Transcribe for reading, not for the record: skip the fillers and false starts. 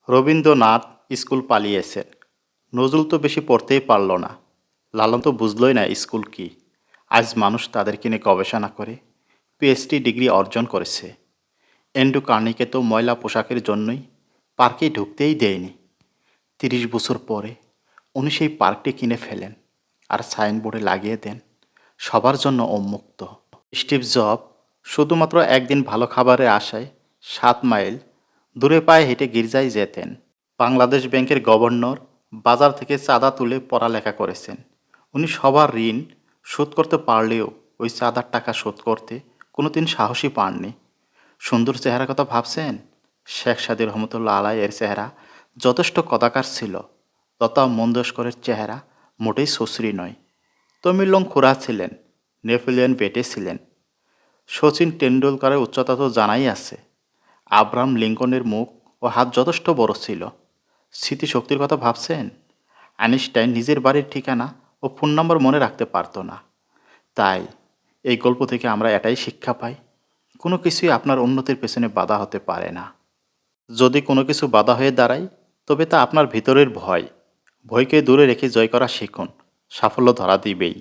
Rabindranath school পালিয়েছেন। Nazrul তো বেশি পড়তেই পারল না। লালন তো বুঝলই না স্কুল কি। আজ মানুষ তাদেরকে নিয়ে গবেষণা করে পিএইচডি ডিগ্রি অর্জন করেছে। এন্ড্রু কার্নিকে তো ময়লা পোশাকের জন্যই পার্কে ঢুকতেই দেয়নি। ৩০ বছর পরে উনি সেই পার্কটি কিনে ফেলেন আর সাইনবোর্ডে লাগিয়ে দেন, সবার জন্য উন্মুক্ত। স্টিভ জব শুধুমাত্র একদিন ভালো খাবারের আশায় ৭ মাইল দূরে পায়ে হেঁটে গির্জায় যেতেন। বাংলাদেশ ব্যাংকের গভর্নর বাজার থেকে চাঁদা তুলে পড়ালেখা করেছেন। উনি সবার ঋণ শোধ করতে পারলেও ওই চাঁদার টাকা শোধ করতে কোনোদিন সাহসই পাননি। সুন্দর চেহারার কথা ভাবছেন? শেখ সাদী রহমতুল্লাহ আলাই এর চেহারা যথেষ্ট কদাকার ছিল। লতা মঙ্গেশকরের চেহারা মোটেই সুশ্রী নয়। তমিলং খুরা ছিলেন, নেপোলিয়ন বেটে ছিলেন। শচীন টেন্ডুলকারের উচ্চতা তো জানাই আছে। আব্রাহাম লিঙ্কনের মুখ ও হাত যথেষ্ট বড় ছিল। স্মৃতিশক্তির কথা ভাবছেন? আইনস্টাইন নিজের বাড়ির ঠিকানা ও ফোন নম্বর মনে রাখতে পারতো না। তাই এই গল্প থেকে আমরা এটাই শিক্ষা পাই, কোনো কিছুই আপনার উন্নতির পেছনে বাধা হতে পারে না। যদি কোনো কিছু বাধা হয়ে দাঁড়ায়, তবে তা আপনার ভিতরের ভয়। ভয়কে দূরে রেখে জয় করা শিখুন, সাফল্য ধরা দিবেই।